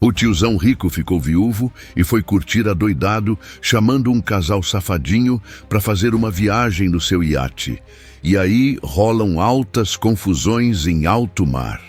O tiozão rico ficou viúvo e foi curtir adoidado, chamando um casal safadinho para fazer uma viagem no seu iate. E aí rolam altas confusões em alto mar.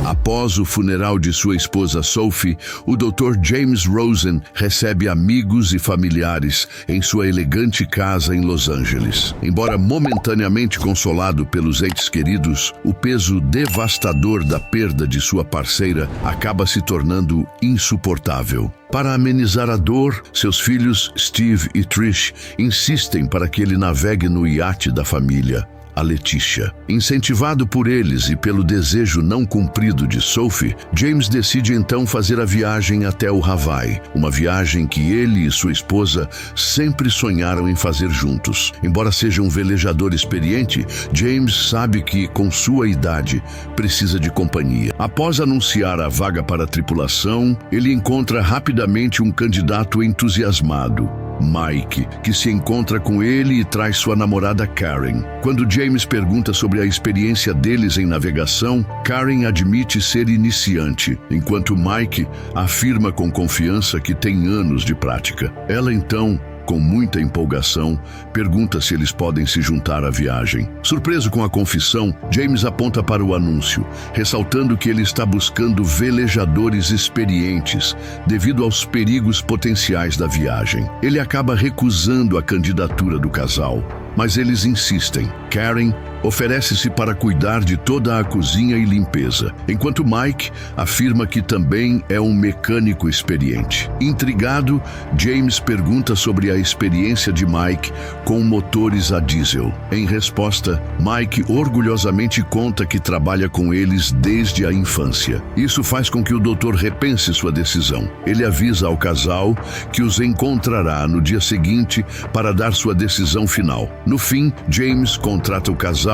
Após o funeral de sua esposa Sophie, o Dr. James Rosen recebe amigos e familiares em sua elegante casa em Los Angeles. Embora momentaneamente consolado pelos entes queridos, o peso devastador da perda de sua parceira acaba se tornando insuportável. Para amenizar a dor, seus filhos Steve e Trish insistem para que ele navegue no iate da família, a Letícia. Incentivado por eles e pelo desejo não cumprido de Sophie, James decide então fazer a viagem até o Havaí, uma viagem que ele e sua esposa sempre sonharam em fazer juntos. Embora seja um velejador experiente, James sabe que, com sua idade, precisa de companhia. Após anunciar a vaga para a tripulação, ele encontra rapidamente um candidato entusiasmado, Mike, que se encontra com ele e traz sua namorada Karen. Quando James pergunta sobre a experiência deles em navegação, Karen admite ser iniciante, enquanto Mike afirma com confiança que tem anos de prática. Ela então, com muita empolgação, pergunta se eles podem se juntar à viagem. Surpreso com a confissão, James aponta para o anúncio, ressaltando que ele está buscando velejadores experientes devido aos perigos potenciais da viagem. Ele acaba recusando a candidatura do casal, mas eles insistem. Karen oferece-se para cuidar de toda a cozinha e limpeza, enquanto Mike afirma que também é um mecânico experiente. Intrigado, James pergunta sobre a experiência de Mike com motores a diesel. Em resposta, Mike orgulhosamente conta que trabalha com eles desde a infância. Isso faz com que o doutor repense sua decisão. Ele avisa ao casal que os encontrará no dia seguinte para dar sua decisão final. No fim, James contrata o casal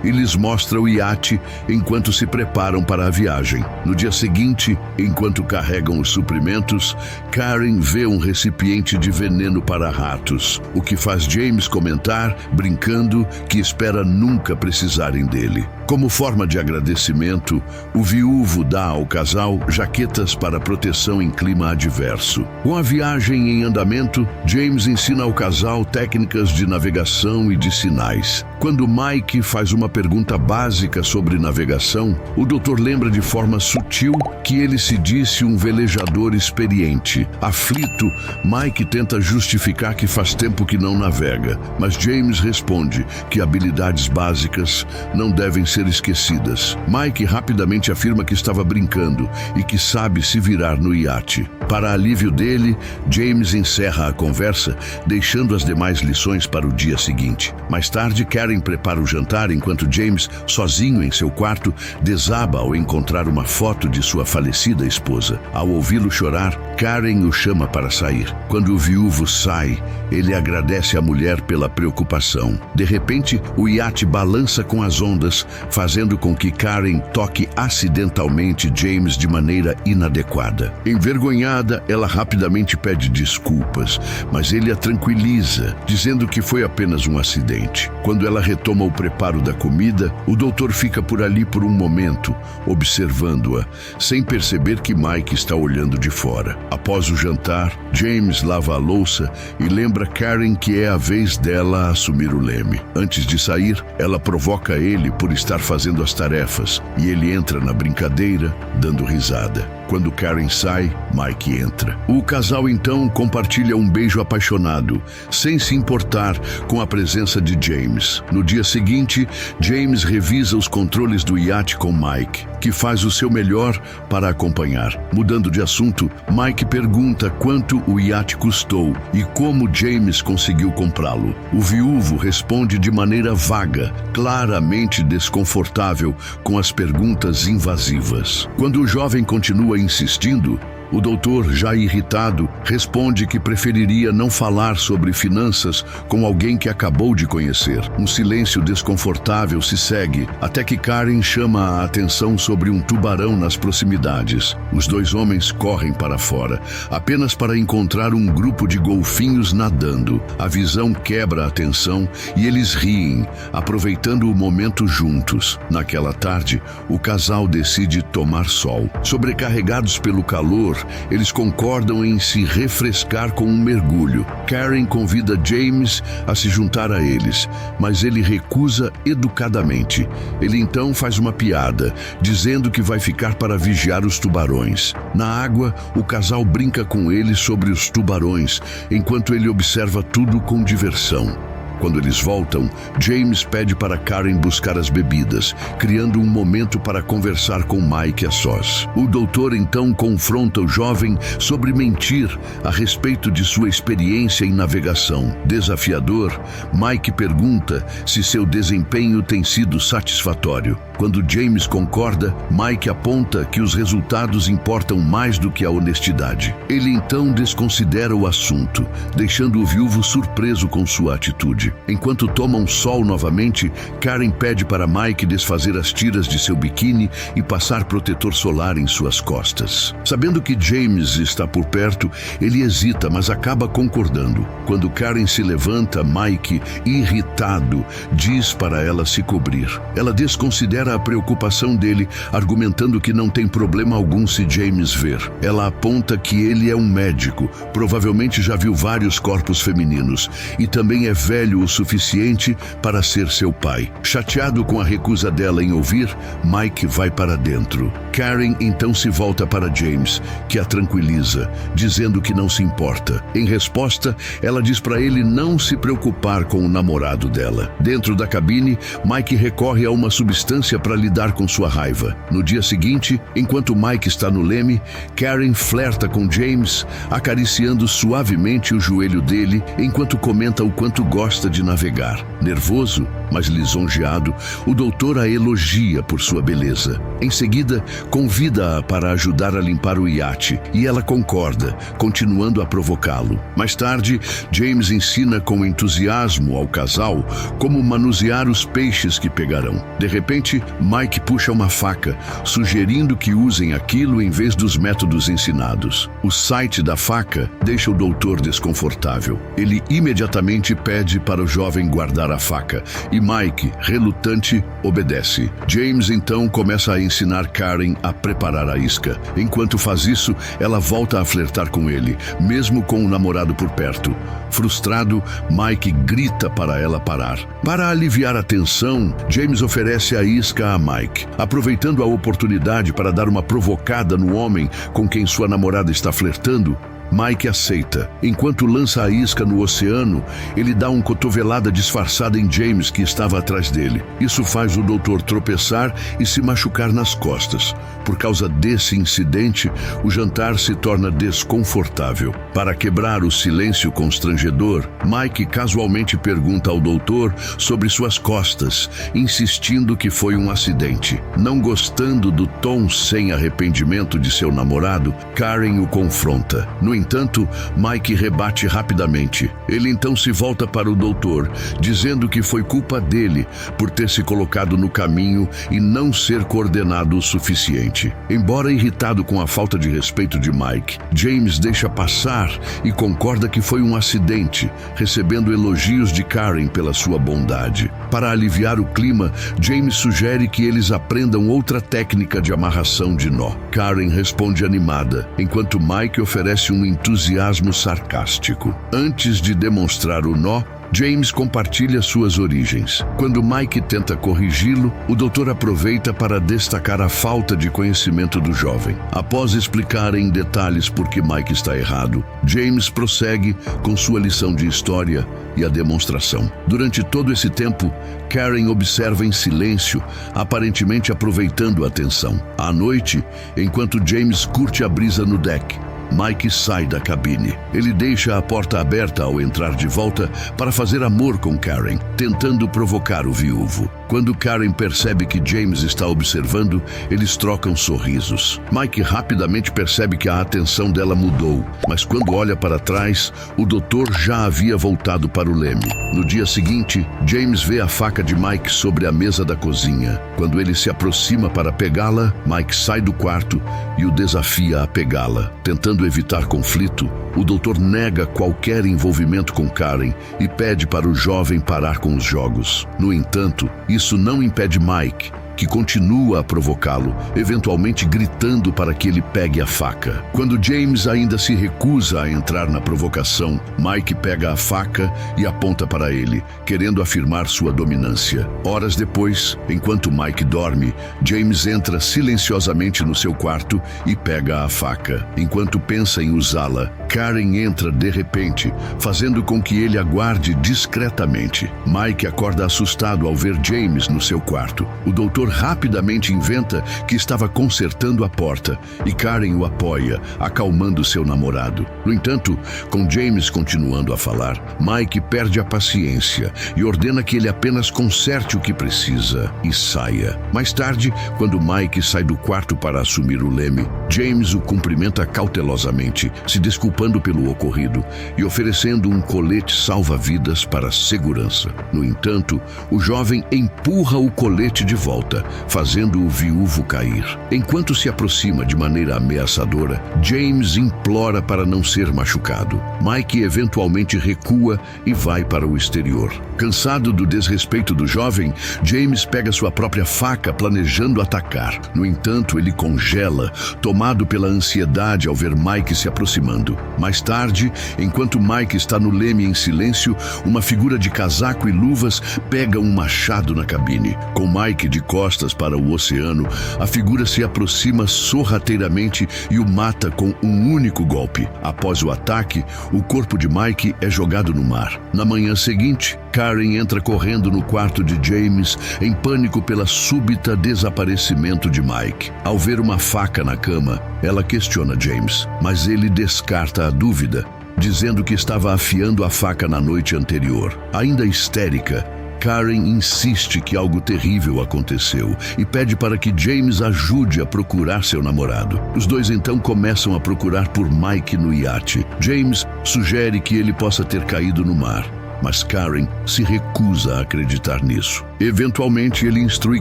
e lhes mostra o iate enquanto se preparam para a viagem. No dia seguinte, enquanto carregam os suprimentos, Karen vê um recipiente de veneno para ratos, o que faz James comentar, brincando, que espera nunca precisarem dele. Como forma de agradecimento, o viúvo dá ao casal jaquetas para proteção em clima adverso. Com a viagem em andamento, James ensina ao casal técnicas de navegação e de sinais. Quando Mike faz uma pergunta básica sobre navegação, o doutor lembra de forma sutil que ele se disse um velejador experiente. Aflito, Mike tenta justificar que faz tempo que não navega, mas James responde que habilidades básicas não devem ser esquecidas. Mike rapidamente afirma que estava brincando e que sabe se virar no iate. Para alívio dele, James encerra a conversa, deixando as demais lições para o dia seguinte. Mais tarde, Karen prepara o jantar enquanto James, sozinho em seu quarto, desaba ao encontrar uma foto de sua falecida esposa. Ao ouvi-lo chorar, Karen o chama para sair. Quando o viúvo sai, ele agradece à mulher pela preocupação. De repente, o iate balança com as ondas, fazendo com que Karen toque acidentalmente James de maneira inadequada. Envergonhada, ela rapidamente pede desculpas, mas ele a tranquiliza, dizendo que foi apenas um acidente. Quando ela retoma o preparo da comida, o doutor fica por ali por um momento, observando-a, sem perceber que Mike está olhando de fora. Após o jantar, James lava a louça e lembra Karen que é a vez dela assumir o leme. Antes de sair, ela provoca ele por estar fazendo as tarefas, e ele entra na brincadeira, dando risada. Quando Karen sai, Mike entra. O casal então compartilha um beijo apaixonado, sem se importar com a presença de James. No dia seguinte, James revisa os controles do iate com Mike, que faz o seu melhor para acompanhar. Mudando de assunto, Mike pergunta quanto o iate custou e como James conseguiu comprá-lo. O viúvo responde de maneira vaga, claramente desconfortável com as perguntas invasivas. Quando o jovem continua insistindo, O doutor, já irritado, responde que preferiria não falar sobre finanças com alguém que acabou de conhecer. Um silêncio desconfortável se segue, até que Karen chama a atenção sobre um tubarão nas proximidades. Os dois homens correm para fora, apenas para encontrar um grupo de golfinhos nadando. A visão quebra a tensão e eles riem, aproveitando o momento juntos. Naquela tarde, o casal decide tomar sol. Sobrecarregados pelo calor, eles concordam em se refrescar com um mergulho. Karen convida James a se juntar a eles, mas ele recusa educadamente. Ele então faz uma piada, dizendo que vai ficar para vigiar os tubarões. Na água, o casal brinca com ele sobre os tubarões, enquanto ele observa tudo com diversão. Quando eles voltam, James pede para Karen buscar as bebidas, criando um momento para conversar com Mike a sós. O doutor então confronta o jovem sobre mentir a respeito de sua experiência em navegação. Desafiador, Mike pergunta se seu desempenho tem sido satisfatório. Quando James concorda, Mike aponta que os resultados importam mais do que a honestidade. Ele então desconsidera o assunto, deixando o viúvo surpreso com sua atitude. Enquanto tomam sol novamente, Karen pede para Mike desfazer as tiras de seu biquíni e passar protetor solar em suas costas. Sabendo que James está por perto, ele hesita, mas acaba concordando. Quando Karen se levanta, Mike, irritado, diz para ela se cobrir. Ela desconsidera a preocupação dele, argumentando que não tem problema algum se James ver. Ela aponta que ele é um médico, provavelmente já viu vários corpos femininos, e também é velho o suficiente para ser seu pai. Chateado com a recusa dela em ouvir, Mike vai para dentro. Karen então se volta para James, que a tranquiliza, dizendo que não se importa. Em resposta, ela diz para ele não se preocupar com o namorado dela. Dentro da cabine, Mike recorre a uma substância para lidar com sua raiva. No dia seguinte, enquanto Mike está no leme, Karen flerta com James, acariciando suavemente o joelho dele, enquanto comenta o quanto gosta de navegar. Nervoso, mas lisonjeado, o doutor a elogia por sua beleza. Em seguida, convida-a para ajudar a limpar o iate, e ela concorda, continuando a provocá-lo. Mais tarde, James ensina com entusiasmo ao casal como manusear os peixes que pegarão. De repente, Mike puxa uma faca, sugerindo que usem aquilo em vez dos métodos ensinados. O site da faca deixa o doutor desconfortável. Ele imediatamente pede para o jovem guardar a faca, e Mike, relutante, obedece. James então começa a ensinar Karen a preparar a isca. Enquanto faz isso, ela volta a flertar com ele, mesmo com o namorado por perto. Frustrado, Mike grita para ela parar. Para aliviar a tensão, James oferece a isca a Mike, aproveitando a oportunidade para dar uma provocada no homem com quem sua namorada está flertando. Mike aceita. Enquanto lança a isca no oceano, ele dá uma cotovelada disfarçada em James, que estava atrás dele. Isso faz o doutor tropeçar e se machucar nas costas. Por causa desse incidente, o jantar se torna desconfortável. Para quebrar o silêncio constrangedor, Mike casualmente pergunta ao doutor sobre suas costas, insistindo que foi um acidente. Não gostando do tom sem arrependimento de seu namorado, Karen o confronta. No entanto, Mike rebate rapidamente. Ele então se volta para o doutor, dizendo que foi culpa dele por ter se colocado no caminho e não ser coordenado o suficiente. Embora irritado com a falta de respeito de Mike, James deixa passar e concorda que foi um acidente, recebendo elogios de Karen pela sua bondade. Para aliviar o clima, James sugere que eles aprendam outra técnica de amarração de nó. Karen responde animada, enquanto Mike oferece um entusiasmo sarcástico. Antes de demonstrar o nó, James compartilha suas origens. Quando Mike tenta corrigi-lo, o doutor aproveita para destacar a falta de conhecimento do jovem. Após explicar em detalhes por que Mike está errado, James prossegue com sua lição de história e a demonstração. Durante todo esse tempo, Karen observa em silêncio, aparentemente aproveitando a atenção. À noite, enquanto James curte a brisa no deck, Mike sai da cabine. Ele deixa a porta aberta ao entrar de volta para fazer amor com Karen, tentando provocar o viúvo. Quando Karen percebe que James está observando, eles trocam sorrisos. Mike rapidamente percebe que a atenção dela mudou, mas quando olha para trás, o doutor já havia voltado para o leme. No dia seguinte, James vê a faca de Mike sobre a mesa da cozinha. Quando ele se aproxima para pegá-la, Mike sai do quarto e o desafia a pegá-la. Tentando evitar conflito, o doutor nega qualquer envolvimento com Karen e pede para o jovem parar com os jogos. No entanto, isso não impede Mike, que continua a provocá-lo, eventualmente gritando para que ele pegue a faca. Quando James ainda se recusa a entrar na provocação, Mike pega a faca e aponta para ele, querendo afirmar sua dominância. Horas depois, enquanto Mike dorme, James entra silenciosamente no seu quarto e pega a faca. Enquanto pensa em usá-la, Karen entra de repente, fazendo com que ele aguarde discretamente. Mike acorda assustado ao ver James no seu quarto. O doutor rapidamente inventa que estava consertando a porta e Karen o apoia, acalmando seu namorado. No entanto, com James continuando a falar, Mike perde a paciência e ordena que ele apenas conserte o que precisa e saia. Mais tarde, quando Mike sai do quarto para assumir o leme, James o cumprimenta cautelosamente, se desculpando pelo ocorrido e oferecendo um colete salva-vidas para segurança. No entanto, o jovem empurra o colete de volta, fazendo o viúvo cair. Enquanto se aproxima de maneira ameaçadora, James implora para não ser machucado. Mike eventualmente recua e vai para o exterior. Cansado do desrespeito do jovem, James pega sua própria faca, planejando atacar. No entanto, ele congela, tomado pela ansiedade ao ver Mike se aproximando. Mais tarde, enquanto Mike está no leme em silêncio, uma figura de casaco e luvas pega um machado na cabine. Com Mike de costas para o oceano, a figura se aproxima sorrateiramente e o mata com um único golpe. Após o ataque, o corpo de Mike é jogado no mar. Na manhã seguinte, Karen entra correndo no quarto de James, em pânico pela súbita desaparecimento de Mike. Ao ver uma faca na cama, ela questiona James, mas ele descarta a dúvida, dizendo que estava afiando a faca na noite anterior. Ainda histérica, Karen insiste que algo terrível aconteceu e pede para que James ajude a procurar seu namorado. Os dois então começam a procurar por Mike no iate. James sugere que ele possa ter caído no mar, mas Karen se recusa a acreditar nisso. Eventualmente, ele instrui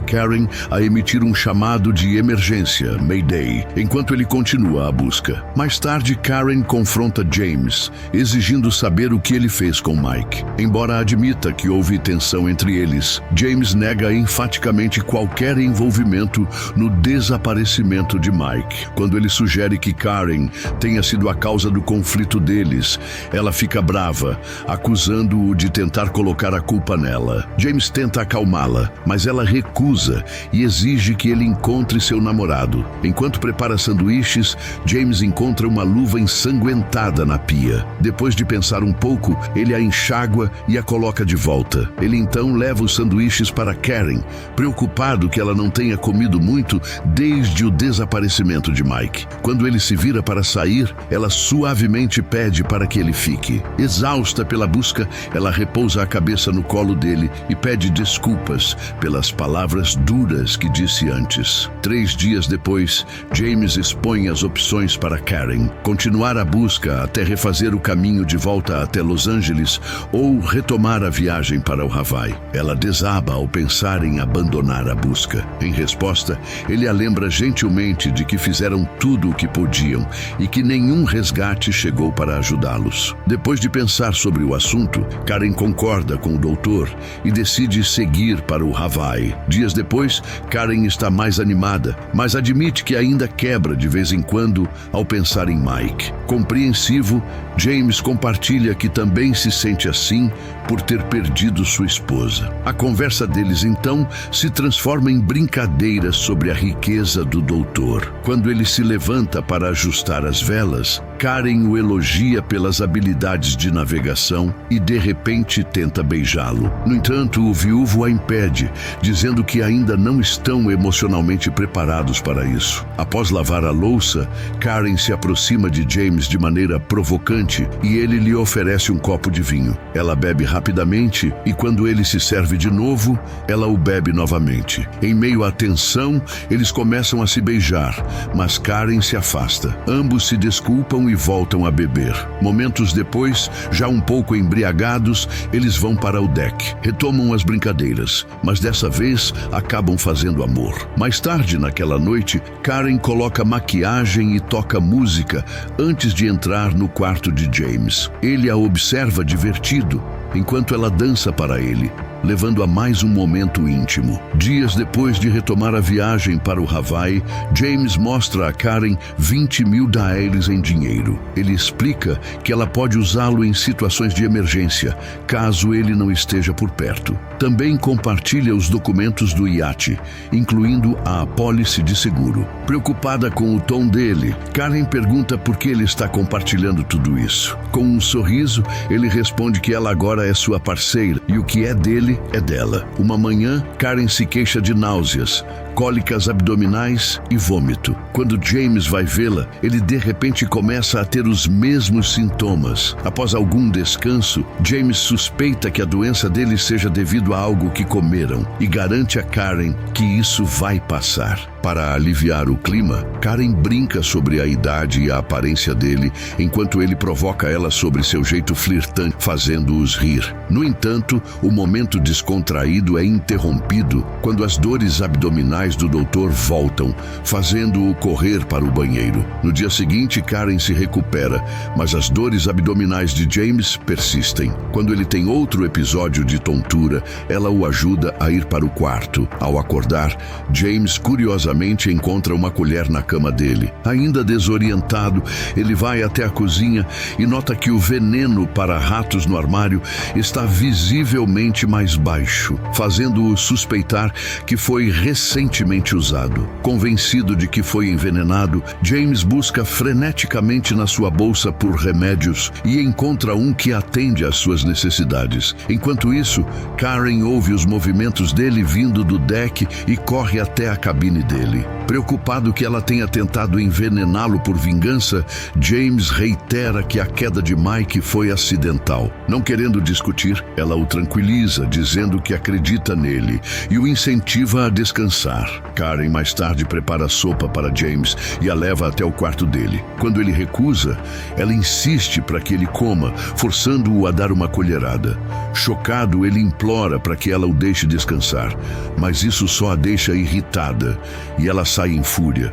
Karen a emitir um chamado de emergência, Mayday, enquanto ele continua a busca. Mais tarde, Karen confronta James, exigindo saber o que ele fez com Mike. Embora admita que houve tensão entre eles, James nega enfaticamente qualquer envolvimento no desaparecimento de Mike. Quando ele sugere que Karen tenha sido a causa do conflito deles, ela fica brava, acusando-o de tentar colocar a culpa nela. James tenta acalmá-la, mas ela recusa e exige que ele encontre seu namorado. Enquanto prepara sanduíches, James encontra uma luva ensanguentada na pia. Depois de pensar um pouco, ele a enxágua e a coloca de volta. Ele então leva os sanduíches para Karen, preocupado que ela não tenha comido muito desde o desaparecimento de Mike. Quando ele se vira para sair, ela suavemente pede para que ele fique. Exausta pela busca, ela repousa a cabeça no colo dele e pede desculpas pelas palavras duras que disse antes. 3 dias depois, James expõe as opções para Karen: continuar a busca até refazer o caminho de volta até Los Angeles ou retomar a viagem para o Hawaii. Ela desaba ao pensar em abandonar a busca. Em resposta, ele a lembra gentilmente de que fizeram tudo o que podiam e que nenhum resgate chegou para ajudá-los. Depois de pensar sobre o assunto, Karen concorda com o doutor e decide seguir para o Hawaii. Dias depois, Karen está mais animada, mas admite que ainda quebra de vez em quando ao pensar em Mike. Compreensivo, James compartilha que também se sente assim por ter perdido sua esposa. A conversa deles então se transforma em brincadeira sobre a riqueza do doutor. Quando ele se levanta para ajustar as velas, Karen o elogia pelas habilidades de navegação e, de repente, tenta beijá-lo. No entanto, o viúvo a impede, dizendo que ainda não estão emocionalmente preparados para isso. Após lavar a louça, Karen se aproxima de James de maneira provocante e ele lhe oferece um copo de vinho. Ela bebe rapidamente e, quando ele se serve de novo, ela o bebe novamente. Em meio à tensão, eles começam a se beijar, mas Karen se afasta. Ambos se desculpam e voltam a beber. Momentos depois, já um pouco embriagados, eles vão para o deck. Retomam as brincadeiras, mas dessa vez acabam fazendo amor. Mais tarde naquela noite, Karen coloca maquiagem e toca música antes de entrar no quarto de James. Ele a observa divertido, enquanto ela dança para ele, levando a mais um momento íntimo. Dias depois de retomar a viagem para o Hawaii, James mostra a Karen 20 mil dólares em dinheiro. Ele explica que ela pode usá-lo em situações de emergência, caso ele não esteja por perto. Também compartilha os documentos do iate, incluindo a apólice de seguro. Preocupada com o tom dele, Karen pergunta por que ele está compartilhando tudo isso. Com um sorriso, ele responde que ela agora é sua parceira e o que é dele é dela. Uma manhã, Karen se queixa de náuseas, cólicas abdominais e vômito. Quando James vai vê-la, ele de repente começa a ter os mesmos sintomas. Após algum descanso, James suspeita que a doença dele seja devido a algo que comeram e garante a Karen que isso vai passar. Para aliviar o clima, Karen brinca sobre a idade e a aparência dele, enquanto ele provoca ela sobre seu jeito flirtante, fazendo-os rir. No entanto, o momento descontraído é interrompido quando as dores abdominais do doutor voltam, fazendo-o correr para o banheiro. No dia seguinte, Karen se recupera, mas as dores abdominais de James persistem. Quando ele tem outro episódio de tontura, ela o ajuda a ir para o quarto. Ao acordar, James curiosamente encontra uma colher na cama dele. Ainda desorientado, ele vai até a cozinha e nota que o veneno para ratos no armário está visivelmente mais baixo, fazendo-o suspeitar que foi recentemente usado. Convencido de que foi envenenado, James busca freneticamente na sua bolsa por remédios e encontra um que atende às suas necessidades. Enquanto isso, Karen ouve os movimentos dele vindo do deck e corre até a cabine dele. Preocupado que ela tenha tentado envenená-lo por vingança, James reitera que a queda de Mike foi acidental. Não querendo discutir, ela o tranquiliza, dizendo que acredita nele e o incentiva a descansar. Karen mais tarde prepara sopa para James e a leva até o quarto dele. Quando ele recusa, ela insiste para que ele coma, forçando-o a dar uma colherada. Chocado, ele implora para que ela o deixe descansar, mas isso só a deixa irritada e ela sai em fúria.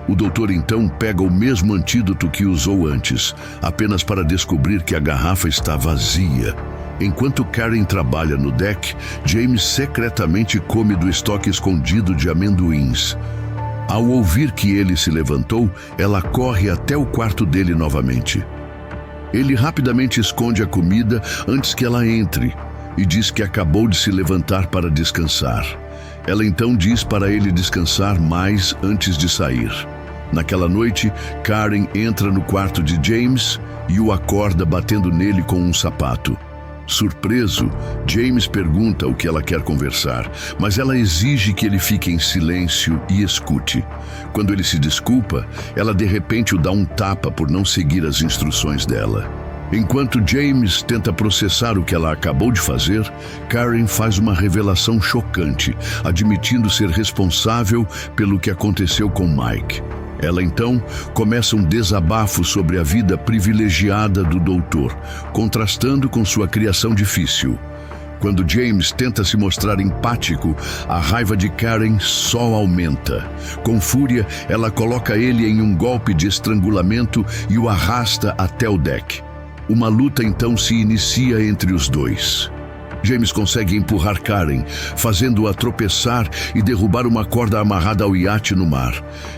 O doutor então pega o mesmo antídoto que usou antes, apenas para descobrir que a garrafa está vazia. Enquanto Karen trabalha no deck, James secretamente come do estoque escondido de amendoins. Ao ouvir que ele se levantou, ela corre até o quarto dele novamente. Ele rapidamente esconde a comida antes que ela entre e diz que acabou de se levantar para descansar. Ela então diz para ele descansar mais antes de sair. Naquela noite, Karen entra no quarto de James e o acorda batendo nele com um sapato. Surpreso, James pergunta o que ela quer conversar, mas ela exige que ele fique em silêncio e escute. Quando ele se desculpa, ela de repente o dá um tapa por não seguir as instruções dela. Enquanto James tenta processar o que ela acabou de fazer, Karen faz uma revelação chocante, admitindo ser responsável pelo que aconteceu com Mike. Ela então começa um desabafo sobre a vida privilegiada do doutor, contrastando com sua criação difícil. Quando James tenta se mostrar empático, a raiva de Karen só aumenta. Com fúria, ela coloca ele em um golpe de estrangulamento e o arrasta até o deck. Uma luta então se inicia entre os dois. James consegue empurrar Karen, fazendo-a tropeçar e derrubar uma corda amarrada ao iate no mar.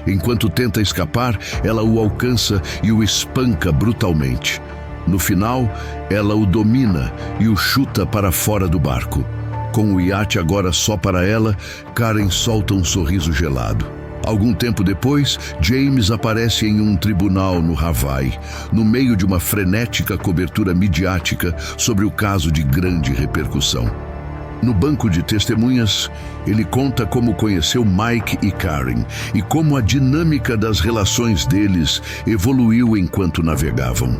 Enquanto tenta escapar, ela o alcança e o espanca brutalmente. No final, ela o domina e o chuta para fora do barco. Com o iate agora só para ela, Karen solta um sorriso gelado. Algum tempo depois, James aparece em um tribunal no Havaí, no meio de uma frenética cobertura midiática sobre o caso de grande repercussão. No banco de testemunhas, ele conta como conheceu Mike e Karen e como a dinâmica das relações deles evoluiu enquanto navegavam.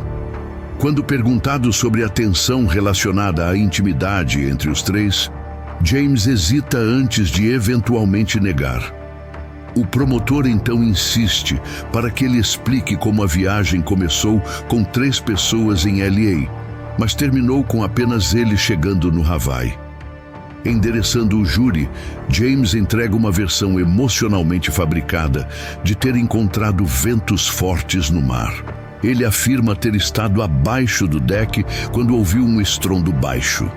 Quando perguntado sobre a tensão relacionada à intimidade entre os três, James hesita antes de eventualmente negar. O promotor então insiste para que ele explique como a viagem começou com 3 pessoas em LA, mas terminou com apenas ele chegando no Havaí. Endereçando o júri, James entrega uma versão emocionalmente fabricada de ter encontrado ventos fortes no mar. Ele afirma ter estado abaixo do deck quando ouviu um estrondo baixo.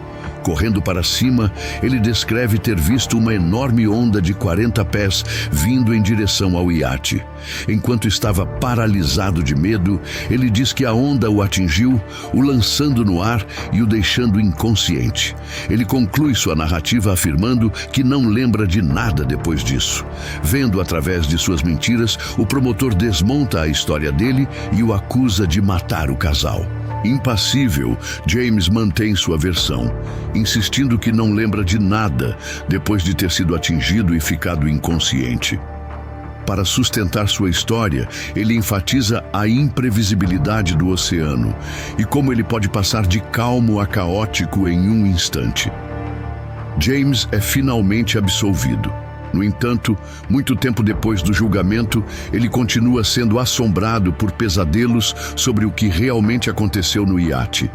Correndo para cima, ele descreve ter visto uma enorme onda de 40 pés vindo em direção ao iate. Enquanto estava paralisado de medo, ele diz que a onda o atingiu, o lançando no ar e o deixando inconsciente. Ele conclui sua narrativa afirmando que não lembra de nada depois disso. Vendo através de suas mentiras, o promotor desmonta a história dele e o acusa de matar o casal. Impassível, James mantém sua versão, insistindo que não lembra de nada depois de ter sido atingido e ficado inconsciente. Para sustentar sua história, ele enfatiza a imprevisibilidade do oceano e como ele pode passar de calmo a caótico em um instante. James é finalmente absolvido. No entanto, muito tempo depois do julgamento, ele continua sendo assombrado por pesadelos sobre o que realmente aconteceu no iate.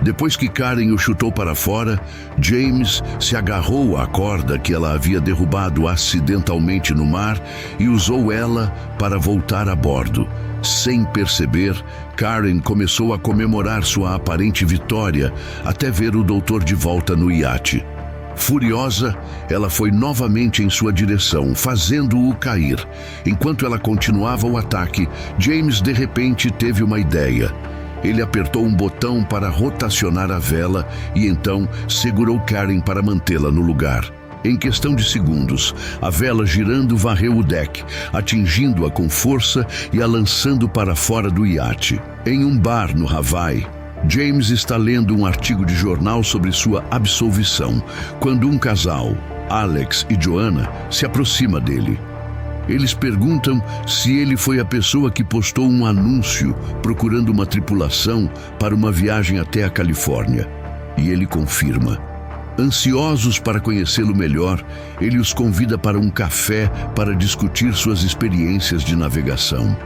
Depois que Karen o chutou para fora, James se agarrou à corda que ela havia derrubado acidentalmente no mar e usou ela para voltar a bordo. Sem perceber, Karen começou a comemorar sua aparente vitória até ver o doutor de volta no iate. Furiosa, ela foi novamente em sua direção, fazendo-o cair. Enquanto ela continuava o ataque, James de repente teve uma ideia. Ele apertou um botão para rotacionar a vela e então segurou Karen para mantê-la no lugar. Em questão de segundos, a vela girando varreu o deck, atingindo-a com força e a lançando para fora do iate. Em um bar no Havaí, James está lendo um artigo de jornal sobre sua absolvição, quando um casal, Alex e Joanna, se aproxima dele. Eles perguntam se ele foi a pessoa que postou um anúncio procurando uma tripulação para uma viagem até a Califórnia. E ele confirma. Ansiosos para conhecê-lo melhor, ele os convida para um café para discutir suas experiências de navegação.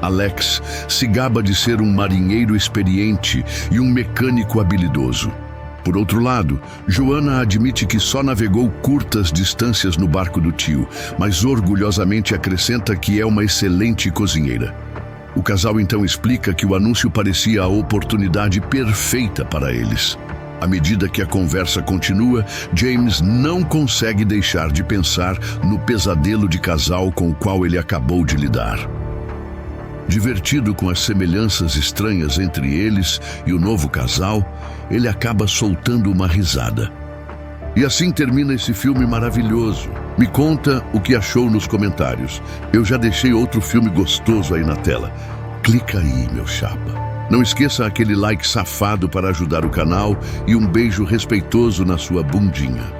Alex se gaba de ser um marinheiro experiente e um mecânico habilidoso. Por outro lado, Joanna admite que só navegou curtas distâncias no barco do tio, mas orgulhosamente acrescenta que é uma excelente cozinheira. O casal então explica que o anúncio parecia a oportunidade perfeita para eles. À medida que a conversa continua, James não consegue deixar de pensar no pesadelo de casal com o qual ele acabou de lidar. Divertido com as semelhanças estranhas entre eles e o novo casal, ele acaba soltando uma risada. E assim termina esse filme maravilhoso. Me conta o que achou nos comentários. Eu já deixei outro filme gostoso aí na tela. Clica aí, meu chapa. Não esqueça aquele like safado para ajudar o canal e um beijo respeitoso na sua bundinha.